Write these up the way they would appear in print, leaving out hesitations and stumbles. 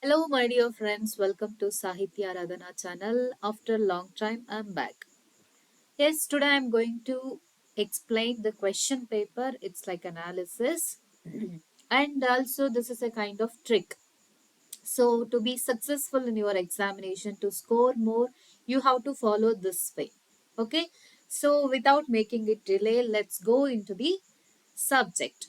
Hello, my dear friends. Welcome to Sahitya Radhana channel. After a long time, I'm back. Yes, today I'm going to explain the question paper. It's like analysis, and also this is a kind of trick. So, to be successful in your examination, to score more, you have to follow this way. Okay. So, without making it delay, let's go into the subject.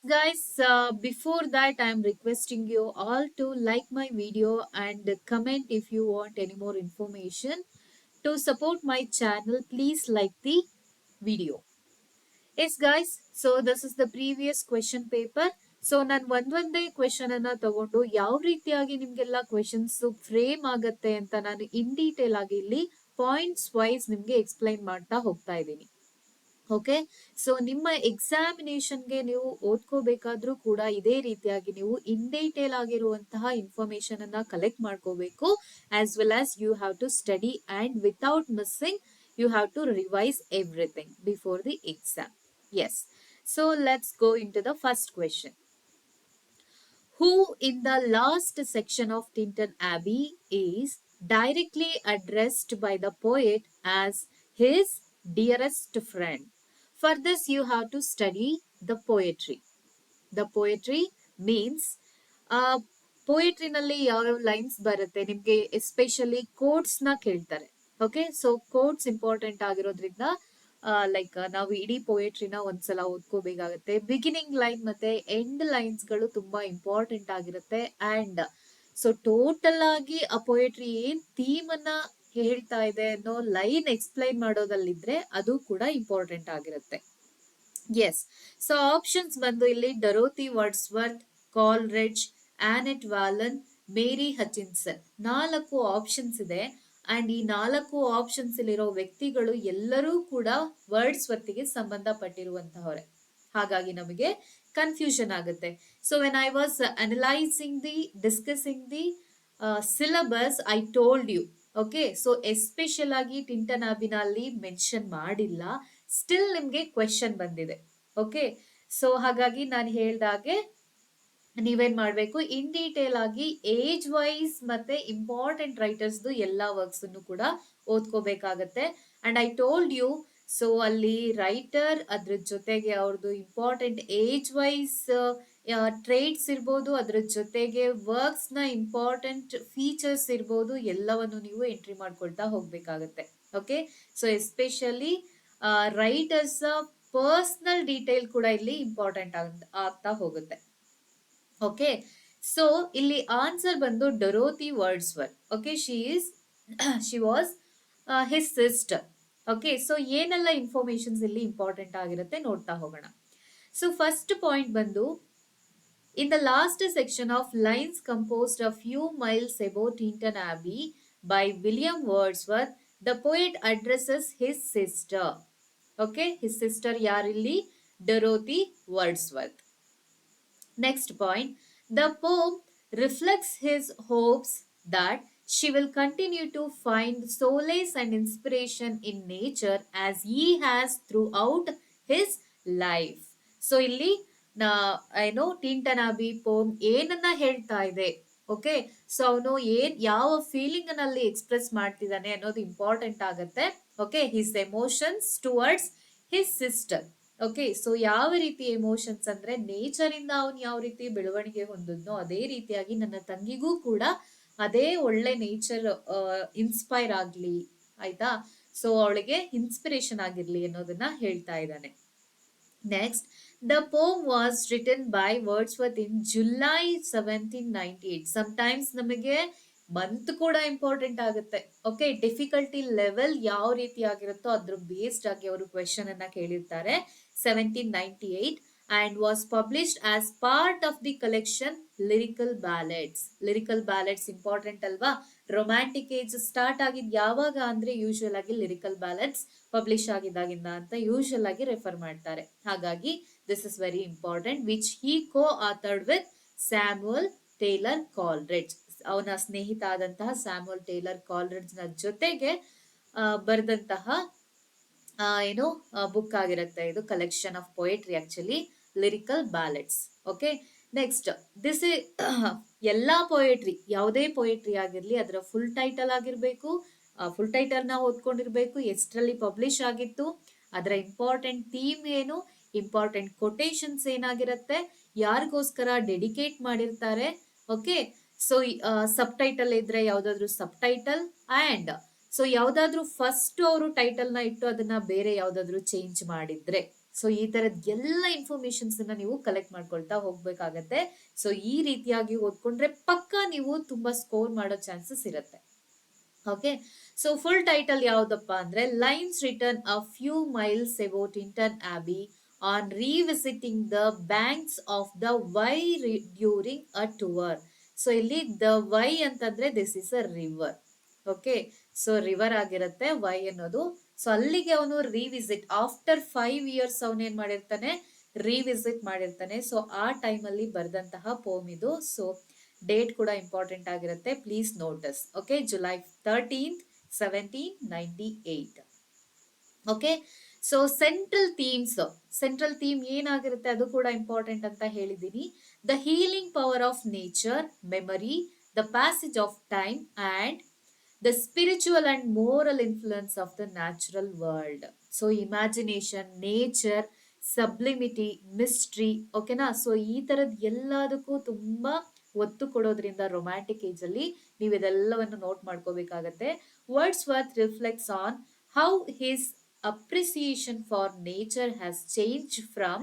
Guys, before that, I'm requesting you all to like my video and comment if you want any more information. To support my channel, please like the video. Yes, guys, so this is the previous question paper. So ನಾನು ಒಂದೊಂದೇ question ಅನ್ನ ತಗೊಂಡು ಯಾವ ರೀತಿಯಾಗಿ ನಿಮ್ಗೆಲ್ಲ questions frame ಆಗತ್ತೆ ಅಂತ ನಾನು ಇನ್ ಡೀಟೇಲ್ ಆಗಿ ಇಲ್ಲಿ ಪಾಯಿಂಟ್ಸ್ ವೈಸ್ ನಿಮ್ಗೆ ಎಕ್ಸ್ಪ್ಲೈನ್ ಮಾಡ್ತಾ ಹೋಗ್ತಾ ಇದ್ದೀನಿ. ಓಕೆ, ಸೊ ನಿಮ್ಮ ಎಕ್ಸಾಮಿನೇಷನ್ಗೆ ನೀವು ಓದ್ಕೋಬೇಕಾದ್ರೂ ಕೂಡ ಇದೇ ರೀತಿಯಾಗಿ ನೀವು ಇನ್ ಡೀಟೇಲ್ ಆಗಿರುವಂತಹ ಇನ್ಫಾರ್ಮೇಶನ್ ಅನ್ನ ಕಲೆಕ್ಟ್ ಮಾಡ್ಕೋಬೇಕು. As well as you have to study and without missing you have to revise everything before the exam. Yes, so let's go into the first question. Who in the last section of Tinton Abbey is directly addressed by the poet as his dearest friend? For this, you have to study the poetry. The poetry means ಪೋಯಟ್ರಿನಲ್ಲಿ ಯಾವ lines ಬರುತ್ತೆ ನಿಮ್ಗೆ, especially quotes ನ ಕೇಳ್ತಾರೆ. Okay, so quotes important ಆಗಿರೋದ್ರಿಂದ like ನಾವು ಇಡೀ ಪೋಯಟ್ರಿನ ಒಂದ್ಸಲ ಓದ್ಕೋಬೇಕಾಗತ್ತೆ. Beginning line ಮತ್ತೆ ಎಂಡ್ ಲೈನ್ಸ್ ಗಳು ತುಂಬಾ ಇಂಪಾರ್ಟೆಂಟ್ ಆಗಿರುತ್ತೆ. ಅಂಡ್ ಸೊ ಟೋಟಲ್ ಆಗಿ ಆ ಪೋಯಟ್ರಿ ಏನ್ ಥೀಮ್ ಅನ್ನ ಹೇಳ್ತಾ ಇದೆ ಅನ್ನೋ ಲೈನ್ ಎಕ್ಸ್ಪ್ಲೈನ್ ಮಾಡೋದಲ್ಲಿದ್ರೆ ಅದು ಕೂಡ ಇಂಪಾರ್ಟೆಂಟ್ ಆಗಿರುತ್ತೆ. ಎಸ್, ಸೊ ಆಪ್ಷನ್ಸ್ ಬಂದು ಇಲ್ಲಿ ಡರೋತಿ ವರ್ಡ್ಸ್ವರ್ತ್, ಕಾಲ್ರಿಡ್ಜ್, ಆನೆಟ್ ವಾಲನ್, ಮೇರಿ ಹಚಿನ್ಸನ್, 4 ಆಪ್ಷನ್ಸ್ ಇದೆ. ಅಂಡ್ ಈ 4 ಆಪ್ಷನ್ಸ್ ಇರೋ ವ್ಯಕ್ತಿಗಳು ಎಲ್ಲರೂ ಕೂಡ ವರ್ಡ್ಸ್ವರ್ತಿಗೆ ಸಂಬಂಧಪಟ್ಟಿರುವಂತಹವರೇ. ಹಾಗಾಗಿ ನಮಗೆ ಕನ್ಫ್ಯೂಷನ್ ಆಗುತ್ತೆ. So when I was analysing the discussing the syllabus, I told you. Okay, so special ಆಗಿ ಟಿಂಟನ್ ಅಬಿನಲ್ಲಿ ಮೆನ್ಷನ್ ಮಾಡಿಲ್ಲ, ಸ್ಟಿಲ್ ನಿಮ್ಗೆ ಕ್ವೆಶನ್ ಬಂದಿದೆ. ಓಕೆ, ಸೊ ಹಾಗಾಗಿ ನಾನು ಹೇಳ್ದಾಗೆ ನೀವೇನ್ ಮಾಡ್ಬೇಕು, ಇನ್ ಡೀಟೇಲ್ ಆಗಿ ಏಜ್ ವೈಸ್ ಮತ್ತೆ ಇಂಪಾರ್ಟೆಂಟ್ ರೈಟರ್ಸ್ ಎಲ್ಲಾ ವರ್ಕ್ಸ್ ಅನ್ನು ಕೂಡ ಓದ್ಕೋಬೇಕಾಗತ್ತೆ. And I told you, so ಅಲ್ಲಿ ರೈಟರ್ ಅದ್ರ ಜೊತೆಗೆ ಅವ್ರದ್ದು ಇಂಪಾರ್ಟೆಂಟ್ ಏಜ್ ವೈಸ್ ಟ್ರೇಡ್ಸ್ ಇರ್ಬೋದು, ಅದ್ರ ಜೊತೆಗೆ ವರ್ಕ್ಸ್ ನ ಇಂಪಾರ್ಟೆಂಟ್ ಫೀಚರ್ಸ್ ಇರ್ಬೋದು, ಎಲ್ಲವನ್ನು ನೀವು ಎಂಟ್ರಿ ಮಾಡ್ಕೊಳ್ತಾ ಹೋಗ್ಬೇಕಾಗತ್ತೆ. Okay, so especially writers personal detail ಕೂಡ ಇಲ್ಲಿ ಇಂಪಾರ್ಟೆಂಟ್ ಆಗ್ತಾ ಹೋಗುತ್ತೆ. ಓಕೆ, ಸೊ ಇಲ್ಲಿ ಆನ್ಸರ್ ಬಂದು Dorothy Wordsworth. Okay, she was his sister. Okay, so ಏನೆಲ್ಲ ಇನ್ಫಾರ್ಮೇಶನ್ಸ್ ಇಲ್ಲಿ ಇಂಪಾರ್ಟೆಂಟ್ ಆಗಿರುತ್ತೆ ನೋಡ್ತಾ ಹೋಗೋಣ. ಸೊ ಫಸ್ಟ್ ಪಾಯಿಂಟ್ ಬಂದು, in the last section of lines composed a few miles above Tinton Abbey by William Wordsworth, the poet addresses his sister. Okay, his sister ಯಾರಿಲ್ಲಿ? Dorothy Wordsworth. Next point, the poem reflects his hopes that she will continue to find solace and inspiration in nature as he has throughout his life. So ಇಲ್ಲಿ ಏನೋ ಟಿಂಟನ್ ಅಬಿ ಪೋಮ್ ಏನನ್ನ ಹೇಳ್ತಾ ಇದೆ. Okay, so ಅವನು ಯಾವ feeling ನಲ್ಲಿ express ಮಾಡ್ತಿದ್ದಾನೆ ಅನ್ನೋದು ಇಂಪಾರ್ಟೆಂಟ್ ಆಗತ್ತೆ. Okay, his emotions towards his sister. Okay, so ಯಾವ ರೀತಿ ಎಮೋಷನ್ಸ್ ಅಂದ್ರೆ ನೇಚರ್ ಇಂದ ಅವನು ಯಾವ ರೀತಿ ಬೆಳವಣಿಗೆ ಹೊಂದಿದ್ನೋ ಅದೇ ರೀತಿಯಾಗಿ ನನ್ನ ತಂಗಿಗೂ ಕೂಡ ಅದೇ ಒಳ್ಳೆ ನೇಚರ್ ಇನ್ಸ್ಪೈರ್ ಆಗ್ಲಿ, ಆಯ್ತಾ. ಸೊ ಅವಳಿಗೆ ಇನ್ಸ್ಪಿರೇಷನ್ ಆಗಿರ್ಲಿ ಅನ್ನೋದನ್ನ ಹೇಳ್ತಾ ಇದ್ದಾನೆ. Next, the poem was written by Wordsworth in July 1798. Sometimes ನಮಗೆ ಮಂತ್ ಕೂಡ ಇಂಪಾರ್ಟೆಂಟ್ ಆಗುತ್ತೆ. ಓಕೆ, ಡಿಫಿಕಲ್ಟಿ ಲೆವೆಲ್ ಯಾವ ರೀತಿ ಆಗಿರುತ್ತೋ ಅದ್ರ ಬೇಸ್ಡ್ ಆಗಿ ಅವರು ಕ್ವೆಶನ್ ಅನ್ನ ಕೇಳಿರ್ತಾರೆ. 1798 and was published as part of the collection Lyrical Ballads. Lyrical Ballads important ಅಲ್ವಾ? ರೊಮ್ಯಾಂಟಿಕ್ ಏಜ್ ಸ್ಟಾರ್ಟ್ ಆಗಿದ್ ಯಾವಾಗ ಅಂದ್ರೆ ಯೂಶುವಲ್ ಆಗಿ ಲಿರಿಕಲ್ ಬ್ಯಾಲೆಡ್ಸ್ ಪಬ್ಲಿಷ್ ಆಗಿದ್ದಾಗಿಂದ ಅಂತ ಯೂಶುವಲ್ ಆಗಿ ರೆಫರ್ ಮಾಡ್ತಾರೆ. ಹಾಗಾಗಿ this is very important, which he co authored with Samuel Taylor Coleridge. ಅವನ ಸ್ನೇಹಿತ ಆದಂತಹ ಸ್ಯಾಮ್ಯುಯಲ್ ಟೇಲರ್ ಕಾಲ್ರಿಡ್ಜ್ ನ ಜೊತೆಗೆ ಬರೆದಂತಹ ಬುಕ್ ಆಗಿರುತ್ತೆ. ಇದು collection of poetry, actually lyrical ballads. Okay, next this ಎಲ್ಲಾ ಪೊಯೆಟ್ರಿ, ಯಾವುದೇ ಪೊಯೆಟ್ರಿ ಆಗಿರ್ಲಿ ಅದರ ಫುಲ್ ಟೈಟಲ್ ಆಗಿರ್ಬೇಕು, ಫುಲ್ ಟೈಟಲ್ ನ ಓದ್ಕೊಂಡಿರ್ಬೇಕು, ಎಷ್ಟರಲ್ಲಿ ಪಬ್ಲಿಷ್ ಆಗಿತ್ತು, ಅದರ ಇಂಪಾರ್ಟೆಂಟ್ ಥೀಮ್ ಏನು, ಇಂಪಾರ್ಟೆಂಟ್ ಕೊಟೇಶನ್ಸ್ ಏನಾಗಿರುತ್ತೆ, ಯಾರಿಗೋಸ್ಕರ ಡೆಡಿಕೇಟ್ ಮಾಡಿರ್ತಾರೆ. ಓಕೆ, ಸೊ ಸಬ್ ಟೈಟಲ್ ಇದ್ರೆ ಯಾವ್ದಾದ್ರು ಸಬ್ ಟೈಟಲ್, ಅಂಡ್ ಸೊ ಯಾವ್ದಾದ್ರು ಫಸ್ಟ್ ಅವರು ಟೈಟಲ್ ನ ಇಟ್ಟು ಅದನ್ನ ಬೇರೆ ಯಾವ್ದಾದ್ರು ಚೇಂಜ್ ಮಾಡಿದ್ರೆ, ಸೊ ಈ ತರದ್ ಎಲ್ಲ ಇನ್ಫಾರ್ಮೇಶನ್ಸ್ ನೀವು ಕಲೆಕ್ಟ್ ಮಾಡ್ಕೊಳ್ತಾ ಹೋಗ್ಬೇಕಾಗತ್ತೆ. ಸೊ ಈ ರೀತಿಯಾಗಿ ಓದ್ಕೊಂಡ್ರೆ ಪಕ್ಕಾ ನೀವು ತುಂಬಾ ಸ್ಕೋರ್ ಮಾಡೋ ಚಾನ್ಸಸ್ ಇರುತ್ತೆ. ಓಕೆ, ಸೊ ಫುಲ್ ಟೈಟಲ್ ಯಾವ್ದಪ್ಪ ಅಂದ್ರೆ lines written a few miles about Tintern Abbey on revisiting the banks of the Wye during a tour. So ಇಲ್ಲಿ ದ ವೈ ಅಂತಂದ್ರೆ this is a river. Okay, so river ಆಗಿರುತ್ತೆ Wye ಅನ್ನೋದು. So ಅಲ್ಲಿಗೆ ಅವನು revisit after 5 years ಅವನೇನ್ ಮಾಡಿರ್ತಾನೆ, revisit ಮಾಡಿರ್ತಾನೆ. So ಆ ಟೈಮ್ ಅಲ್ಲಿ ಬರ್ದಂತಹ ಪೋಮ್ ಇದು. ಸೊ ಡೇಟ್ ಕೂಡ ಇಂಪಾರ್ಟೆಂಟ್ ಆಗಿರುತ್ತೆ, please notice. Okay, July 13th 1798. Okay, so central theme ಏನಾಗಿರುತ್ತೆ ಅದು ಕೂಡ ಇಂಪಾರ್ಟೆಂಟ್ ಅಂತ ಹೇಳಿದೀನಿ. The healing power of nature, memory, the passage of time and the spiritual and moral influence of the natural world. So imagination, nature, sublimity, mystery. ಓಕೆನಾ, so ಈ ತರದ್ ಎಲ್ಲದಕ್ಕೂ ತುಂಬಾ ಒತ್ತು ಕೊಡೋದ್ರಿಂದ ರೊಮ್ಯಾಂಟಿಕ್ ಏಜ್ ಅಲ್ಲಿ ನೀವು ಇದೆಲ್ಲವನ್ನು ನೋಟ್ ಮಾಡ್ಕೋಬೇಕಾಗತ್ತೆ. Words worth reflects on how his appreciation for nature has changed from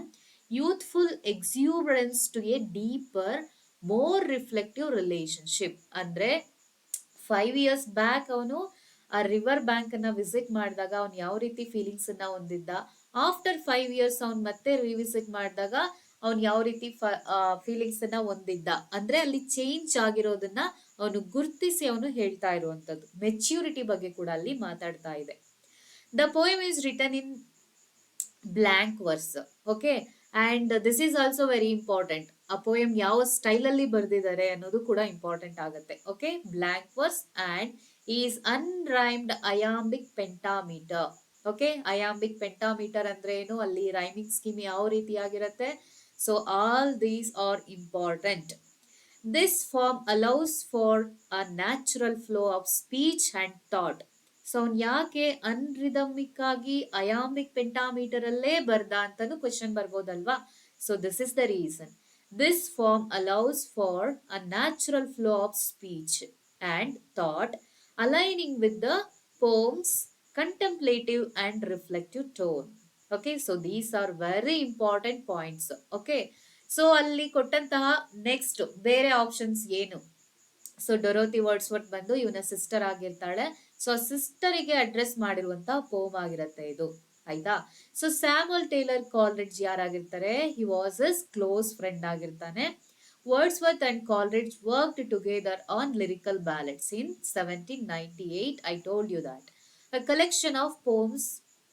youthful exuberance to a deeper, more reflective relationship. ಅಂದ್ರೆ 5 years ಬ್ಯಾಕ್ ಅವನು ಆ ರಿವರ್ ಬ್ಯಾಂಕ್ ಅನ್ನ ವಿಸಿಟ್ ಮಾಡಿದಾಗ ಅವ್ನು ಯಾವ ರೀತಿ ಫೀಲಿಂಗ್ಸ್ ಅನ್ನ ಹೊಂದಿದ್ದ, ಆಫ್ಟರ್ 5 years ಅವ್ನ್ ಮತ್ತೆ ರಿವಿಸಿಟ್ ಮಾಡಿದಾಗ ಅವ್ನ್ ಯಾವ ರೀತಿ ಫೀಲಿಂಗ್ಸ್ ಅನ್ನ ಹೊಂದಿದ್ದ, ಅಂದ್ರೆ ಅಲ್ಲಿ ಚೇಂಜ್ ಆಗಿರೋದನ್ನ ಅವನು ಗುರ್ತಿಸಿ ಅವನು ಹೇಳ್ತಾ ಇರುವಂತದ್ದು. ಮೆಚ್ಯೂರಿಟಿ ಬಗ್ಗೆ ಕೂಡ ಅಲ್ಲಿ ಮಾತಾಡ್ತಾ ಇದೆ. The poem is written in blank verse. Okay, and this is also very important. ಆ ಪೋಯಮ್ ಯಾವ ಸ್ಟೈಲ್ ಅಲ್ಲಿ ಬರ್ದಿದ್ದಾರೆ ಅನ್ನೋದು ಕೂಡ ಇಂಪಾರ್ಟೆಂಟ್ ಆಗುತ್ತೆ. Okay, blank verse and is unrhymed iambic pentameter. Okay, iambic pentameter ಅಂದ್ರೆ ಏನು, ಅಲ್ಲಿ ರೈಮಿಂಗ್ ಸ್ಕೀಮ್ ಯಾವ ರೀತಿ ಆಗಿರುತ್ತೆ. So all these are important. This form allows for a natural flow of speech and thought. So ಅವ್ನು ಯಾಕೆ unrhythmic ಆಗಿ iambic pentameter ಅಲ್ಲೇ ಬರ್ದ ಅಂತಾನು ಕ್ವೆಶನ್ ಬರ್ಬೋದಲ್ವಾ. So this is the reason. This form allows for a natural flow of speech and thought aligning with the poems contemplative and reflective tone. Okay, so these are very important points. Okay, so ಅಲ್ಲಿ ಕೊಟ್ಟಂತಹ next ಬೇರೆ options ಏನು. So Dorothy Wordsworth ಬಂದು ಇವನ sister ಆಗಿರ್ತಾಳೆ. So ಸಿಸ್ಟರಿಗೆ address ಮಾಡಿರುವಂತಹ poem ಆಗಿರುತ್ತೆ ಇದು. ಆಯ್ತಾ. ಸೊ ಸ್ಯಾಮುಯಲ್ ಟೇಲರ್ ಕಾಲ್ರಿಡ್ಜ್ ಯಾರಾಗಿರ್ತಾರೆ, he was his close friend ಆಗಿರ್ತಾನೆ. Wordsworth and Coleridge worked together on lyrical ballads in 1798. I told you that. A collection of poems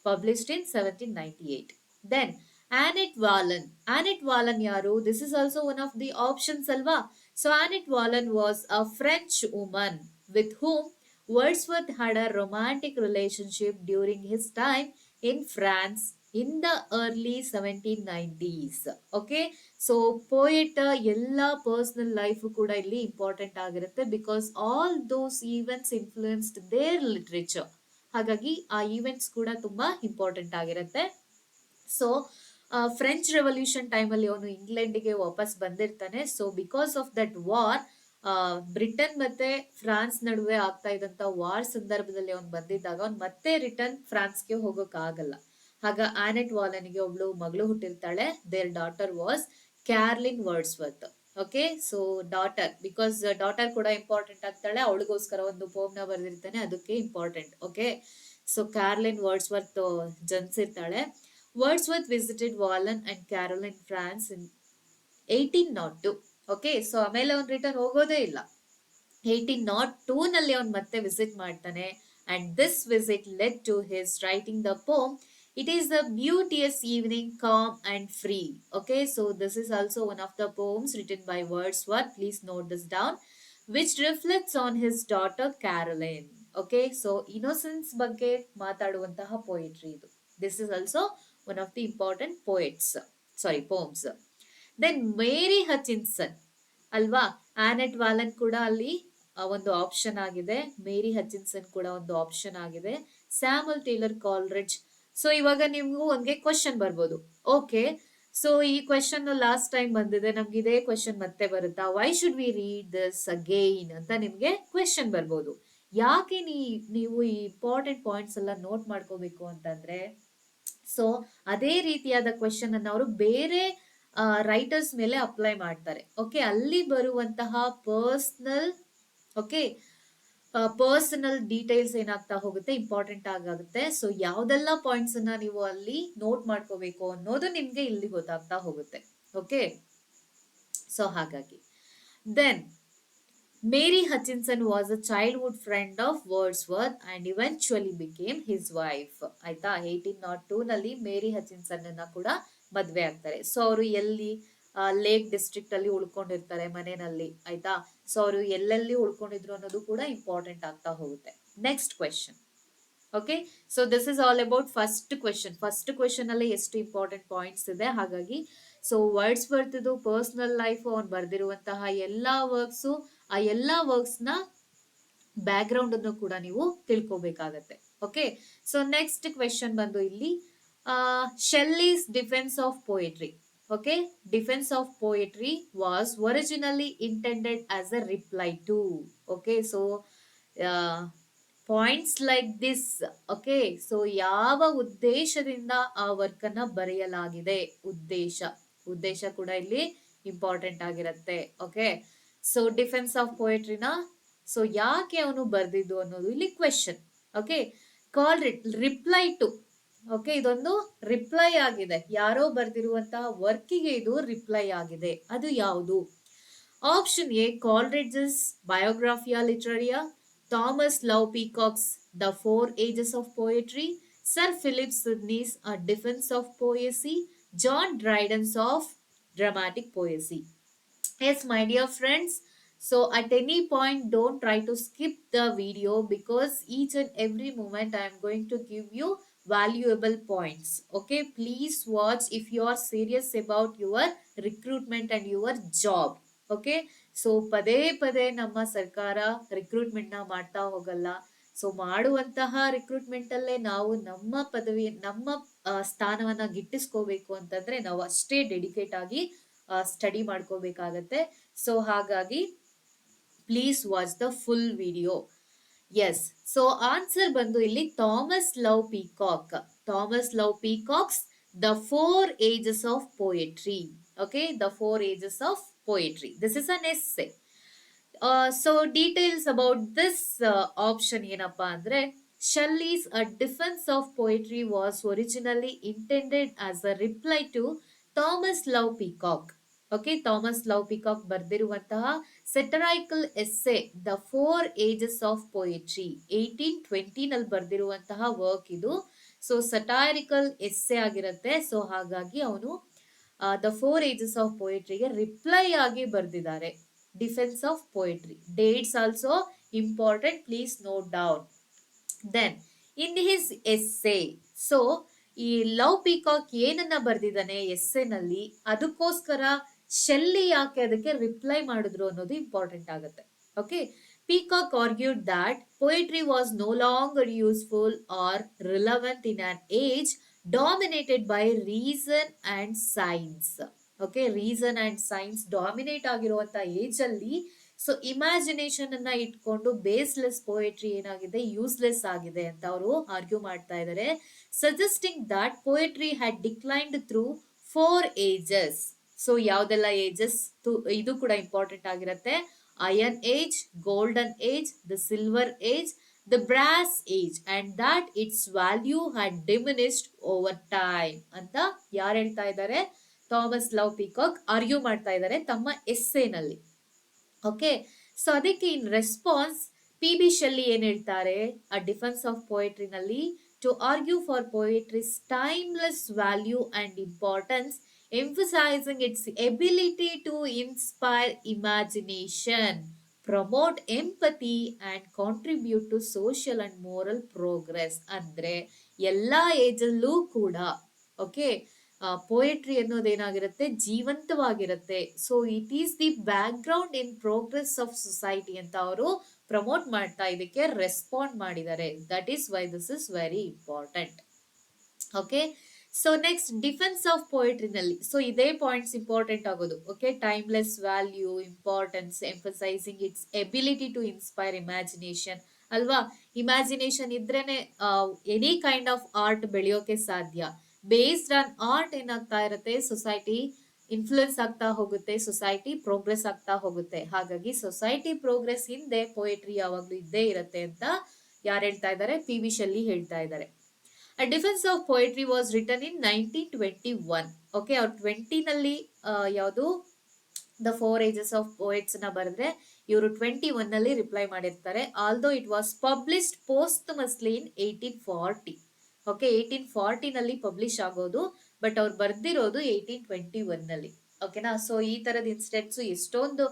published in 1798. Then Annette Wallen. Annette Wallen yaru? This is also one of the options alva. So Annette Wallen was a French woman with whom Wordsworth had a romantic relationship during his time in France in the early 1790s. Okay, so poet ಎಲ್ಲ personal life ಕೂಡ ಇಲ್ಲಿ important ಆಗಿರುತ್ತೆ, because all those events influenced their literature. ಹಾಗಾಗಿ ಆ events ಕೂಡ ತುಂಬಾ important ಆಗಿರುತ್ತೆ. So French revolution time ಅಲ್ಲಿ ಅವನು ಇಂಗ್ಲೆಂಡ್ಗೆ ವಾಪಸ್ ಬಂದಿರ್ತಾನೆ. So because of that war, Britain ಮತ್ತೆ ಫ್ರಾನ್ಸ್ ನಡುವೆ ಆಗ್ತಾ ಇದ್ದಂತ ವಾರ್ ಸಂದರ್ಭದಲ್ಲಿ ಅವ್ನು ಬಂದಿದ್ದಾಗ ಅವ್ನು ಮತ್ತೆ ರಿಟರ್ನ್ ಫ್ರಾನ್ಸ್ಗೆ ಹೋಗೋಕ್ ಆಗಲ್ಲ. ಆಗ ಆನೆಟ್ ವಾಲನ್ಗೆ ಒಬ್ಳು ಮಗಳು ಹುಟ್ಟಿರ್ತಾಳೆ. Their daughter was Caroline Wordsworth. Okay, so daughter, because daughter ಕೂಡ ಇಂಪಾರ್ಟೆಂಟ್ ಆಗ್ತಾಳೆ, ಅವಳಿಗೋಸ್ಕರ ಒಂದು ಪೋಮ್ ನ ಬರೆದಿರ್ತಾನೆ, ಅದಕ್ಕೆ important. Okay, so Caroline Wordsworth ಜನಿಸಿರ್ತಾಳೆ. Wordsworth visited Vallon and Caroline France in 1802. Okay, so ಆಮೇಲೆ ಅವ್ನು ರಿಟರ್ನ್ ಹೋಗೋದೇ ಇಲ್ಲ. 1802 ನಲ್ಲಿ ಅವ್ನು ಮತ್ತೆ ವಿಸಿಟ್ ಮಾಡ್ತಾನೆ. And this visit led to his writing the poem It is a beauteous evening, calm and free. Okay, so this is also one of the poems written by Wordsworth. Please note this down, which reflects on his daughter Caroline. Okay, so innocence ಬಗ್ಗೆ ಮಾತಾಡುವಂತಹ poetry ಇದು. This is also one of the important poems. Then Mary Hutchinson ಅಲ್ವಾ, Annette ವಾಲನ್ ಕೂಡ ಅಲ್ಲಿ ಒಂದು option ಆಗಿದೆ, ಮೇರಿ ಹಚಿನ್ಸನ್ ಕೂಡ ಒಂದು option ಆಗಿದೆ, ಸ್ಯಾಮಲ್ ಟೇಲರ್ ಕಾಲ್ರಿಡ್ಜ್. ಸೊ ಇವಾಗ ನಿಮ್ಗೂ ಒಂದೇ ಕ್ವಶನ್ ಬರ್ಬೋದು. ಓಕೆ, ಸೊ ಈ ಕ್ವಶನ್ ಲಾಸ್ಟ್ ಟೈಮ್ ಬಂದಿದೆ, ನಮ್ಗೆ ಇದೇ ಕ್ವಶನ್ ಮತ್ತೆ ಬರುತ್ತಾ, why should we read this again ಅಂತ ನಿಮ್ಗೆ ಕ್ವಶನ್ ಬರ್ಬೋದು. ಯಾಕೆ ನೀವು ಈ ಇಂಪಾರ್ಟೆಂಟ್ ಪಾಯಿಂಟ್ಸ್ ಎಲ್ಲ ನೋಟ್ ಮಾಡ್ಕೋಬೇಕು ಅಂತಂದ್ರೆ, ಸೊ ಅದೇ ರೀತಿಯಾದ ಕ್ವೆಶನ್ ಅನ್ನು ಅವರು ಬೇರೆ ರೈಟರ್ಸ್ ಮೇಲೆ ಅಪ್ಲೈ ಮಾಡ್ತಾರೆ. ಓಕೆ, ಅಲ್ಲಿ ಬರುವಂತಹ ಪರ್ಸನಲ್, ಓಕೆ, ಪರ್ಸನಲ್ ಡೀಟೇಲ್ಸ್ ಏನಾಗ್ತಾ ಹೋಗುತ್ತೆ, ಇಂಪಾರ್ಟೆಂಟ್ ಆಗುತ್ತೆ. ಸೊ ಯಾವ್ದೆಲ್ಲ ಪಾಯಿಂಟ್ಸ್ ಅನ್ನ ನೀವು ಅಲ್ಲಿ ನೋಟ್ ಮಾಡ್ಕೋಬೇಕು ಅನ್ನೋದು ನಿಮ್ಗೆ ಇಲ್ಲಿ ಗೊತ್ತಾಗ್ತಾ ಹೋಗುತ್ತೆ. ಓಕೆ, ಸೊ ಹಾಗಾಗಿ then Mary Hutchinson was a childhood friend of Wordsworth and eventually became his wife. ಆಯ್ತಾ, 1802 ನಲ್ಲಿ ಮೇರಿ ಹಚಿನ್ಸನ್ ಅನ್ನ ಕೂಡ ಮದ್ವೆ ಆಗ್ತಾರೆ. ಸೊ ಅವರು ಎಲ್ಲಿ ಲೇಕ್ ಡಿಸ್ಟ್ರಿಕ್ಟ್ ಅಲ್ಲಿ ಉಳ್ಕೊಂಡಿರ್ತಾರೆ ಮನೆಯಲ್ಲಿ. ಆಯ್ತಾ, ಸೊ ಅವರು ಎಲ್ಲೆಲ್ಲಿ ಉಳ್ಕೊಂಡಿದ್ರು ಅನ್ನೋದು ಕೂಡ ಇಂಪಾರ್ಟೆಂಟ್ ಆಗ್ತಾ ಹೋಗುತ್ತೆ. Next question. Okay, so this is all about first question. First question ಅಲ್ಲಿ ಎಷ್ಟು ಇಂಪಾರ್ಟೆಂಟ್ ಪಾಯಿಂಟ್ಸ್ ಇದೆ, ಹಾಗಾಗಿ ಸೊ ವರ್ಡ್ಸ್ ಬರ್ತಿದ್ದು ಪರ್ಸನಲ್ ಲೈಫ್, ಅವ್ನು ಬರ್ದಿರುವಂತಹ ಎಲ್ಲಾ ವರ್ಕ್ಸ್, ಆ ಎಲ್ಲಾ ವರ್ಕ್ಸ್ ನ ಬ್ಯಾಕ್ ಗ್ರೌಂಡ್ ಅನ್ನು ಕೂಡ ನೀವು ತಿಳ್ಕೊಬೇಕಾಗತ್ತೆ. ಓಕೆ, ಸೊ ನೆಕ್ಸ್ಟ್ ಕ್ವೆಶನ್ ಬಂದು ಇಲ್ಲಿ Shelley's Defence of poetry. Okay, Defence of Poetry was originally intended as a reply to. Okay, so points like this. Okay, so ಯಾವ ಉದ್ದೇಶದಿಂದ ಆ ವರ್ಕ್ ಅನ್ನ ಬರೆಯಲಾಗಿದೆ, ಉದ್ದೇಶ ಕೂಡ ಇಲ್ಲಿ ಇಂಪಾರ್ಟೆಂಟ್ ಆಗಿರುತ್ತೆ. ಓಕೆ, ಸೊ ಡಿಫೆನ್ಸ್ ಆಫ್ ಪೋಯೆಟ್ರಿನ ಸೊ ಯಾಕೆ ಅವನು ಬರ್ದಿದ್ದು ಅನ್ನೋದು ಇಲ್ಲಿ question. Okay, call reply to. Okay, ಇದೊಂದು ರಿಪ್ಲೈ ಆಗಿದೆ, ಯಾರೋ ಬರ್ದಿರುವಂತಹ ವರ್ಕಿಗೆ ಇದು ರಿಪ್ಲೈ ಆಗಿದೆ. ಅದು ಯಾವುದು? Option A Coleridge's Biographia Literaria, Thomas Love Peacock's the four ages of Poetry, Sir Philip Sidney's a Defence of Poesy, John Dryden's of Dramatic Poesy. Yes, my dear friends. So at any point, don't try to skip the video because each and every moment I am going to give you valuable points. Okay, please watch if you are serious about your recruitment and your job. Okay, so ಪದೇ ಪದೇ ನಮ್ಮ ಸರ್ಕಾರ recruitment ನ ಮಾಡ್ತಾ ಹೋಗಲ್ಲ. So ಮಾಡುವಂತಹ recruitment ಅಲ್ಲೇ ನಾವು ನಮ್ಮ ಪದವಿ, ನಮ್ಮ ಸ್ಥಾನವನ್ನ ಗಿಟ್ಟಿಸ್ಕೋಬೇಕು ಅಂತಂದ್ರೆ ನಾವು ಅಷ್ಟೇ ಡೆಡಿಕೇಟ್ ಆಗಿ ಸ್ಟಡಿ ಮಾಡ್ಕೋಬೇಕಾಗತ್ತೆ. ಸೊ ಹಾಗಾಗಿ please watch the full video. Yes, so answer ಬಂದು ಇಲ್ಲಿ Thomas Love Peacock. Thomas Love Peacock's the four ages of poetry. Okay, the four ages of poetry. This is an essay. So details about this option ಏನಪ್ಪಾ ಅಂದ್ರೆ, Shelley's A Defense of Poetry was originally intended as a reply to Thomas Love Peacock. Okay, Thomas Love Peacock ಬರ್ದಿರುವಂತಹ satirical essay the four ages of poetry 1820 ನಲ್ಲಿ ಬರ್ದಿರುವಂತಹ work ಇದು. So satirical essay ಆಗಿರುತ್ತೆ. So ಹಾಗಾಗಿ ಅವನು the four ages of ಪೋಯೆಟ್ರಿಗೆ reply ಆಗಿ ಬರ್ದಿದ್ದಾರೆ. Defence of Poetry. Dates also important, please note down. Then in his essay, so ಈ ಲವ್ ಪೀಕಾಕ್ ಏನನ್ನ ಬರ್ದಿದ್ದಾನೆ ಎಸ್ಸೆನಲ್ಲಿ, ಅದಕ್ಕೋಸ್ಕರ ಶೆಲ್ಲಿ ಯಾಕೆ ಅದಕ್ಕೆ ರಿಪ್ಲೈ ಮಾಡಿದ್ರು ಅನ್ನೋದು ಇಂಪಾರ್ಟೆಂಟ್ ಆಗುತ್ತೆ. Okay, Peacock argued that poetry was no longer useful or relevant in an age dominated by reason and science. Okay, reason and science dominate ಆಗಿರುವಂತ ಏಜ್ ಅಲ್ಲಿ ಸೊ ಇಮ್ಯಾಜಿನೇಷನ್ ಅನ್ನ ಇಟ್ಕೊಂಡು ಬೇಸ್ಲೆಸ್ ಪೋಯೆಟ್ರಿ ಏನಾಗಿದೆ, useless ಆಗಿದೆ ಅಂತ ಅವರು argue ಮಾಡ್ತಾ ಇದ್ದಾರೆ. Suggesting that poetry had declined through four ages. So ಯಾವ್ದೆಲ್ಲ ಏಜಸ್, ಇದು ಕೂಡ ಇಂಪಾರ್ಟೆಂಟ್ ಆಗಿರುತ್ತೆ. Iron age, golden age, the silver age, the brass age, and that its value had diminished over time ಅಂತ ಯಾರು ಹೇಳ್ತಾ ಇದ್ದಾರೆ? ಥಾಮಸ್ ಲವ್ ಪೀಕಾಕ್ ಆರ್ಗ್ಯೂ ಮಾಡ್ತಾ ಇದ್ದಾರೆ ತಮ್ಮ ಎಸ್ಸೆನಲ್ಲಿ. ಓಕೆ, ಸೊ ಅದಕ್ಕೆ in response P B Shelley ಏನ್ ಹೇಳ್ತಾರೆ ಆ ಡಿಫೆನ್ಸ್ ಆಫ್ ಪೋಯೆಟ್ರಿನಲ್ಲಿ, to argue for poetry's timeless value and importance, emphasizing its ability to inspire imagination, promote empathy and contribute to social and moral progress. ಅಂದ್ರೆ ಎಲ್ಲಾ ಏಜಲ್ಲೂ ಕೂಡ okay poetry ಅನ್ನೋದೇನಾಗಿರುತ್ತೆ, ಜೀವಂತವಾಗಿರುತ್ತೆ. So it is the background in progress of society ಅಂತ ಅವರು promote ಮಾಡ್ತಾ ಇದಕ್ಕೆ ರೆಸ್ಪಾಂಡ್ ಮಾಡಿದ್ದಾರೆ. That is why this is very important. Okay, so next defence of ಪೋಯಟ್ರಿನಲ್ಲಿ, ಸೊ ಇದೇ ಪಾಯಿಂಟ್ಸ್ ಇಂಪಾರ್ಟೆಂಟ್ ಆಗೋದು. Okay, timeless value, importance, emphasising its ability to inspire imagination ಅಲ್ವಾ. Imagination ಇದ್ರೇನೆ ಎನಿ ಕೈಂಡ್ ಆಫ್ ಆರ್ಟ್ ಬೆಳೆಯೋಕೆ ಸಾಧ್ಯ. Based on art ಏನಾಗ್ತಾ ಇರುತ್ತೆ, society influence ಆಗ್ತಾ ಹೋಗುತ್ತೆ, ಸೊಸೈಟಿ ಪ್ರೋಗ್ರೆಸ್ ಆಗ್ತಾ ಹೋಗುತ್ತೆ. ಹಾಗಾಗಿ ಸೊಸೈಟಿ ಪ್ರೋಗ್ರೆಸ್ ಹಿಂದೆ ಪೋಯಟ್ರಿ ಯಾವಾಗ್ಲೂ ಇದ್ದೇ ಇರುತ್ತೆ ಅಂತ ಯಾರು ಹೇಳ್ತಾ ಇದ್ದಾರೆ, ಪಿ ವಿ ಶೆಲ್ಲಿ ಹೇಳ್ತಾ ಇದ್ದಾರೆ. A Defense of Poetry was written in 1921. Okay, ಅವ್ರು 20ನಲ್ಲಿ ಯಾವುದು the four ages of poets ನ ಬರೆದ್ರೆ, ಇವರು 21ನಲ್ಲಿ ರಿಪ್ಲೈ ಮಾಡಿರ್ತಾರೆ. Although it was published posthumously in 1840. Okay, 1840ನಲ್ಲಿ ಪಬ್ಲಿಷ್ ಆಗೋದು, ಬಟ್ ಅವ್ರು ಬರ್ದಿರೋದು 1821ನಲ್ಲಿ. ಓಕೆನಾ. ಸೊ ಈ ತರದ ಇನ್ಸಿಡೆಂಟ್ಸ್ ಎಷ್ಟೊಂದು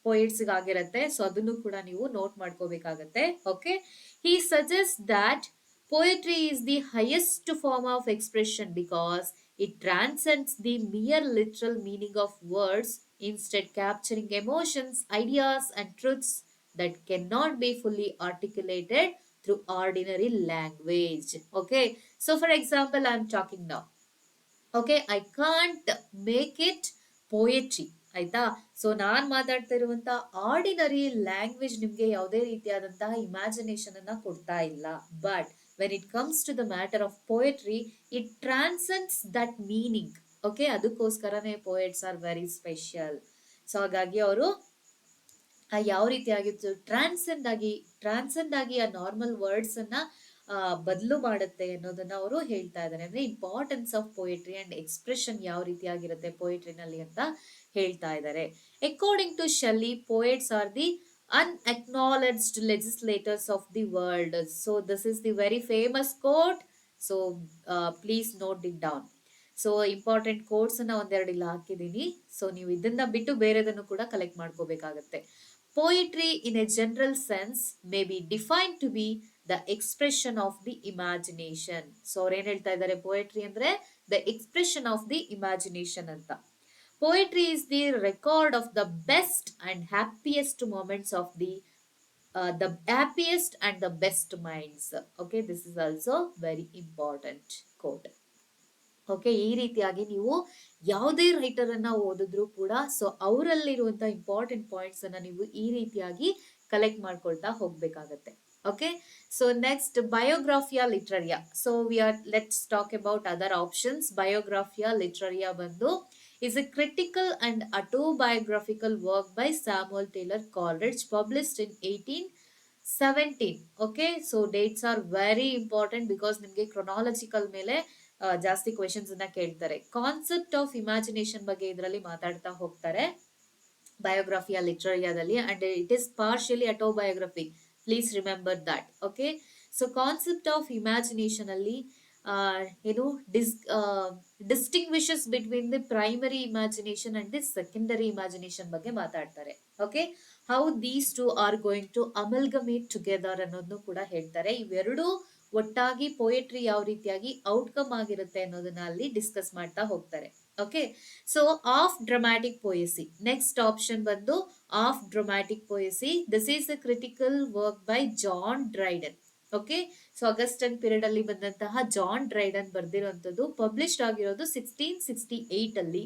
ಪೋಯಿಟ್ಸ್ ಆಗಿರುತ್ತೆ. ಸೊ ಅದನ್ನು ಕೂಡ ನೀವು ನೋಟ್ ಮಾಡ್ಕೋಬೇಕಾಗತ್ತೆ. Okay, he suggest that poetry is the highest form of expression because it transcends the mere literal meaning of words, instead capturing emotions, ideas and truths that cannot be fully articulated through ordinary language. Okay, so for example I am talking now. Okay, I can't make it poetry, ಆಯ್ತಾ. So ನಾನ್ ಮಾತಾಡ್ತಾ ಇರುವಂತ ordinary language ನಿಮ್ಗೆ ಯಾವುದೇ ರೀತಿಯಾದಂತಹ imagination ಅನ್ನ ಕೊಡ್ತಾ ಇಲ್ಲ. But when it comes to the matter of poetry, it transcends that meaning. Okay, ಅದಕ್ಕೋಸ್ಕರನೇ poets are very special. So ಹಾಗಾಗಿ ಅವರು ಯಾವ ರೀತಿಯಾಗಿತ್ತು, ಟ್ರಾನ್ಸೆಂಡ್ ಆಗಿ ಆ ನಾರ್ಮಲ್ ವರ್ಡ್ಸ್ ಅನ್ನ ಬದಲು ಮಾಡುತ್ತೆ ಅನ್ನೋದನ್ನ ಅವರು ಹೇಳ್ತಾ ಇದ್ದಾರೆ. ಅಂದ್ರೆ importance of poetry and expression ಯಾವ ರೀತಿಯಾಗಿರುತ್ತೆ ಪೋಯಟ್ರಿನಲ್ಲಿ ಅಂತ ಹೇಳ್ತಾ ಇದ್ದಾರೆ. According to Shelley, poets are the unacknowledged legislators of the world. So this is the very famous quote. So please note it down. So important quotes ಅನ್ನ ಒಂದೆರಡು ಇಲ್ಲ ಹಾಕಿದೀನಿ. So ನೀವು ಇದನ್ನ ಬಿಟ್ಟು ಬೇರೆದನ್ನು ಕೂಡ ಕಲೆಕ್ಟ್ ಮಾಡ್ಕೋಬೇಕಾಗತ್ತೆ. Poetry in a general sense may be define to be the expression of the imagination. So ಅವ್ರು ಏನ್ ಹೇಳ್ತಾ ಇದ್ದಾರೆ, ಪೋಯಟ್ರಿ ಅಂದ್ರೆ the expression of the imagination ಅಂತ. Poetry is the record of the best and happiest moments of the happiest and the best minds. Okay, this is also very important quote. Okay, ಈ ರೀತಿಯಾಗಿ ನೀವು ಯಾವುದೇ writer ಅನ್ನ ಓದಿದ್ರು ಕೂಡ so ಅವರಲ್ಲಿರುವಂತ important points ಅನ್ನ ನೀವು ಈ ರೀತಿಯಾಗಿ ಕಲೆಕ್ಟ್ ಮಾಡ್ಕೊಳ್ತಾ ಹೋಗ್ಬೇಕಾಗತ್ತೆ. Okay, so next Biographia Literaria. So let's talk about other options. Biographia Literaria ಬಂದು is a critical and autobiographical work by Samuel Taylor Coleridge, published in 1817. Okay, so dates are very important because ನಿಮಗೆ chronological ಮೇಲೆ ಜಾಸ್ತಿ questions ಅನ್ನ ಕೇಳ್ತಾರೆ. Concept of imagination ಬಗ್ಗೆ ಇದರಲ್ಲಿ ಮಾತಾಡ್ತಾ ಹೋಗ್ತಾರೆ ಬಯೋಗ್ರಫಿಯಾ ಲಿಟ್ರರಿಯಾದಲ್ಲಿ, and it is partially autobiography. Please remember that. Okay, so concept of imagination ಅಲ್ಲಿ ಏನು distinguishes between the primary imagination and the secondary imagination ಬಗ್ಗೆ ಮಾತಾಡ್ತಾರೆ. Okay, how these two are going to amalgamate together ಅನ್ನೋದನ್ನು ಕೂಡ ಹೇಳ್ತಾರೆ. ಇವೆರಡು ಒಟ್ಟಾಗಿ poetry ಯಾವ ರೀತಿಯಾಗಿ ಔಟ್ಕಮ್ ಆಗಿರುತ್ತೆ ಅನ್ನೋದನ್ನ ಅಲ್ಲಿ ಡಿಸ್ಕಸ್ ಮಾಡ್ತಾ ಹೋಗ್ತಾರೆ. Okay, so of dramatic poesy. Next option ಬಂದು of dramatic poesy. This is a critical work by John Dryden. Okay, so Augustan period ಅಲ್ಲಿ ಬಂದಂತಹ ಜಾನ್ ಡ್ರೈಡನ್ ಬರ್ದಿರುವಂತದ್ದು, ಪಬ್ಲಿಷ್ಡ್ ಆಗಿರೋದು 1668 ಅಲ್ಲಿ.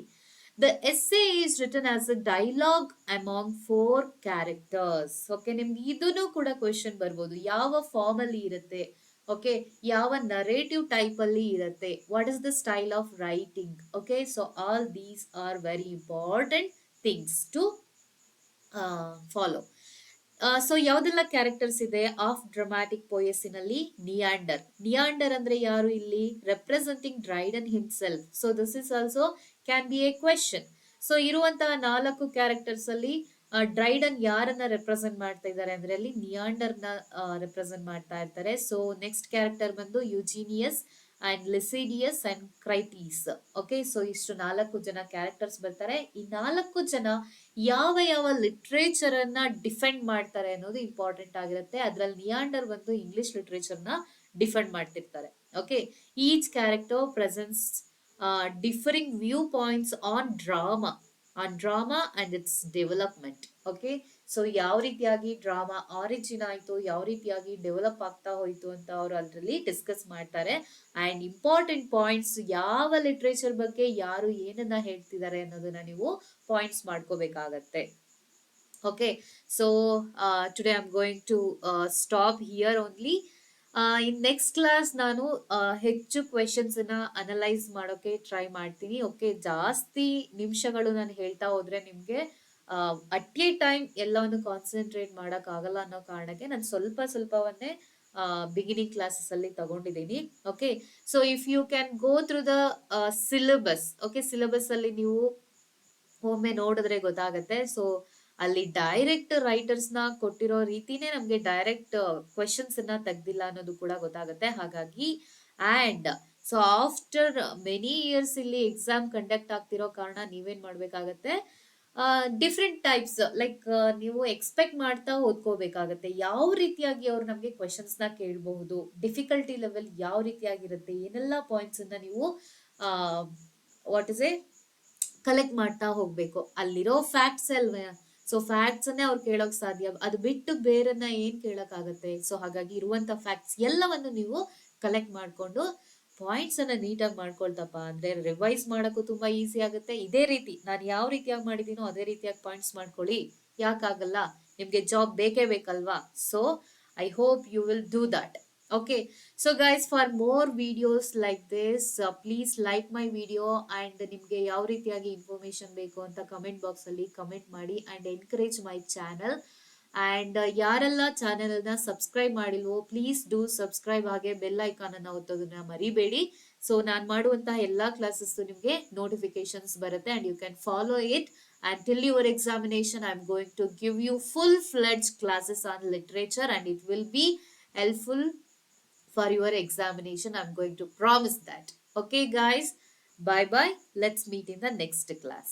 The essay is written as a dialogue among 4 characters. Okay, ನಿಮ್ಗೆ ಇದನ್ನು ಕೂಡ question ಬರ್ಬೋದು, ಯಾವ ಫಾರ್ಮ್ ಅಲ್ಲಿ ಇರುತ್ತೆ, ಓಕೆ, ಯಾವ ನರೇಟಿವ್ ಟೈಪ್ ಅಲ್ಲಿ ಇರುತ್ತೆ, what is the style of writing. Okay, so all these are very important things to follow. So ಯಾವ್ದೆಲ್ಲ ಕ್ಯಾರೆಕ್ಟರ್ಸ್ ಇದೆ ಆಫ್ ಡ್ರಾಮ್ಯಾಟಿಕ್ ಪೋಯಸಿನಲ್ಲಿ? ನಿಯಾಂಡರ್ ಅಂದ್ರೆ ಯಾರು ಇಲ್ಲಿ? Representing Dryden himself. So this is also can be a question. So ಇರುವಂತಹ 4 characters ಅಲ್ಲಿ ಡ್ರೈಡನ್ ಯಾರನ್ನ represent ಮಾಡ್ತಾ ಇದ್ದಾರೆ ಅಂದ್ರೆ ಅಲ್ಲಿ ನಿಯಾಂಡರ್ ನ ರೆಪ್ರೆಸೆಂಟ್ ಮಾಡ್ತಾ ಇರ್ತಾರೆ. ಸೊ ನೆಕ್ಸ್ಟ್ ಕ್ಯಾರೆಕ್ಟರ್ ಬಂದು ಯುಜಿನಿಯಸ್ ಅಂಡ್ ಲಿಸಿಡಿಯಸ್ ಅಂಡ್ ಕ್ರೈಟೀಸ್. ಓಕೆ, ಸೊ ಇಷ್ಟು 4 ಜನ ಕ್ಯಾರೆಕ್ಟರ್ಸ್ ಬರ್ತಾರೆ. ಈ 4 ಜನ ಯಾವ ಯಾವ ಲಿಟ್ರೇಚರ್ ಅನ್ನ ಡಿಫೆಂಡ್ ಮಾಡ್ತಾರೆ ಅನ್ನೋದು ಇಂಪಾರ್ಟೆಂಟ್ ಆಗಿರುತ್ತೆ. ಅದ್ರಲ್ಲಿ ನಿಯಾಂಡರ್ ಬಂದು ಇಂಗ್ಲಿಷ್ ಲಿಟ್ರೇಚರ್ ನ ಡಿಫೆಂಡ್ ಮಾಡ್ತಿರ್ತಾರೆ. Okay, each character presence differing viewpoints on drama and its development. Okay, so ಯಾವ ರೀತಿಯಾಗಿ ಡ್ರಾಮಾ ಆರಿಜಿನ್ ಆಯ್ತು, ಯಾವ ರೀತಿಯಾಗಿ ಡೆವಲಪ್ ಆಗ್ತಾ ಹೋಯ್ತು ಅಂತ ಅವರು ಅದರಲ್ಲಿ ಡಿಸ್ಕಸ್ ಮಾಡ್ತಾರೆ. ಅಂಡ್ ಇಂಪಾರ್ಟೆಂಟ್ ಪಾಯಿಂಟ್ಸ್, ಯಾವ ಲಿಟ್ರೇಚರ್ ಬಗ್ಗೆ ಯಾರು ಏನನ್ನ ಹೇಳ್ತಿದ್ದಾರೆ ಅನ್ನೋದನ್ನ ನೀವು ಪಾಯಿಂಟ್ಸ್ ಮಾಡ್ಕೋಬೇಕಾಗತ್ತೆ. Okay, so today I am going to stop here only. In next class ನಾನು ಹೆಚ್ಚು ಕ್ವೆಶನ್ಸ್ ಅನ್ನ ಅನಲೈಸ್ ಮಾಡೋಕೆ ಟ್ರೈ ಮಾಡ್ತೀನಿ. ಓಕೆ, ಜಾಸ್ತಿ ನಿಮಿಷಗಳು ನಾನು ಹೇಳ್ತಾ ಹೋದ್ರೆ ನಿಮ್ಗೆ ಅಟ್ ಎ ಟೈಮ್ ಎಲ್ಲವನ್ನು ಕಾನ್ಸಂಟ್ರೇಟ್ ಮಾಡಕ್ ಆಗಲ್ಲ ಅನ್ನೋ ಕಾರಣಕ್ಕೆ ನಾನು ಸ್ವಲ್ಪ ಸ್ವಲ್ಪವನ್ನೇ ಬಿಗಿನಿಂಗ್ ಕ್ಲಾಸಸ್ ಅಲ್ಲಿ ತಗೊಂಡಿದ್ದೀನಿ. Okay, so if you can go through the syllabus, okay, syllabus ಅಲ್ಲಿ ನೀವು ಒಮ್ಮೆ ನೋಡಿದ್ರೆ ಗೊತ್ತಾಗತ್ತೆ. ಸೊ ಅಲ್ಲಿ ಡೈರೆಕ್ಟ್ ರೈಟರ್ಸ್ ನ ಕೊಟ್ಟಿರೋ ರೀತಿನೇ ನಮ್ಗೆ ಡೈರೆಕ್ಟ್ ಕ್ವೆಶನ್ಸ್ ಅನ್ನ ತೆಗ್ದಿಲ್ಲ ಅನ್ನೋದು ಕೂಡ ಗೊತ್ತಾಗುತ್ತೆ. ಹಾಗಾಗಿ and so after many years ಇಲ್ಲಿ ಎಕ್ಸಾಮ್ ಕಂಡಕ್ಟ್ ಆಗ್ತಿರೋ ಕಾರಣ ನೀವೇನ್ ಮಾಡ್ಬೇಕಾಗತ್ತೆ, ಡಿಫ್ರೆಂಟ್ ಟೈಪ್ಸ್ ಲೈಕ್ ನೀವು ಎಕ್ಸ್ಪೆಕ್ಟ್ ಮಾಡ್ತಾ ಓದ್ಕೋಬೇಕಾಗತ್ತೆ. ಯಾವ ರೀತಿಯಾಗಿ ಅವ್ರು ನಮ್ಗೆ ಕ್ವೆಶನ್ಸ್ ನ ಕೇಳಬಹುದು, ಡಿಫಿಕಲ್ಟಿ ಲೆವೆಲ್ ಯಾವ ರೀತಿಯಾಗಿರುತ್ತೆ, ಏನೆಲ್ಲ ಪಾಯಿಂಟ್ಸ್ ಅನ್ನ ನೀವು ವಾಟ್ ಇಸ್ ಎ ಕಲೆಕ್ಟ್ ಮಾಡ್ತಾ ಹೋಗ್ಬೇಕು. ಅಲ್ಲಿರೋ ಫ್ಯಾಕ್ಟ್ಸ್ ಅಲ್ವೇ, ಸೊ ಫ್ಯಾಕ್ಟ್ಸ್ ಅನ್ನೇ ಅವ್ರು ಕೇಳೋಕ್ ಸಾಧ್ಯ, ಅದು ಬಿಟ್ಟು ಬೇರೆನ್ನ ಏನ್ ಕೇಳಕ್ ಆಗತ್ತೆ. ಸೊ ಹಾಗಾಗಿ ಇರುವಂತ ಫ್ಯಾಕ್ಟ್ಸ್ ಎಲ್ಲವನ್ನು ನೀವು ಕಲೆಕ್ಟ್ ಮಾಡ್ಕೊಂಡು ಪಾಯಿಂಟ್ಸ್ ಅನ್ನ ನೀಟಾಗಿ ಮಾಡ್ಕೊಳ್ತಪ್ಪ ಅಂದ್ರೆ ರಿವೈಸ್ ಮಾಡಕ್ಕೂ ತುಂಬಾ ಈಸಿ ಆಗುತ್ತೆ. ಇದೇ ರೀತಿ ನಾನು ಯಾವ ರೀತಿಯಾಗಿ ಮಾಡಿದೀನೋ ಅದೇ ರೀತಿಯಾಗಿ ಪಾಯಿಂಟ್ಸ್ ಮಾಡ್ಕೊಳ್ಳಿ, ಯಾಕಾಗಲ್ಲ, ನಿಮ್ಗೆ ಜಾಬ್ ಬೇಕೇ ಬೇಕಲ್ವಾ. So I hope you will do that. Okay, so guys, for more videos like this, please like my video and ನಿಮ್ಗೆ ಯಾವ ರೀತಿಯಾಗಿ ಇನ್ಫಾರ್ಮೇಶನ್ ಬೇಕು ಅಂತ ಕಮೆಂಟ್ ಬಾಕ್ಸ್ ಅಲ್ಲಿ ಕಮೆಂಟ್ ಮಾಡಿ and encourage my channel. And ಯಾರೆಲ್ಲ ಚಾನೆಲ್ ನ ಸಬ್ಸ್ಕ್ರೈಬ್ ಮಾಡಿಲ್ವೋ ಪ್ಲೀಸ್ ಡೂ ಸಬ್ಸ್ಕ್ರೈಬ್, ಹಾಗೆ ಬೆಲ್ ಐಕಾನ್ ಅನ್ನ ಒತ್ತೋದನ್ನ ಮರಿಬೇಡಿ. ಸೊ ನಾನು ಮಾಡುವಂತಹ ಎಲ್ಲಾ ಕ್ಲಾಸಸ್ ನಿಮ್ಗೆ ನೋಟಿಫಿಕೇಶನ್ಸ್ ಬರುತ್ತೆ and you can follow it. And till your examination, I am going to give you full-fledged classes on literature and it will be helpful for your examination. I'm going to promise that. Okay guys, bye bye, let's meet in the next class.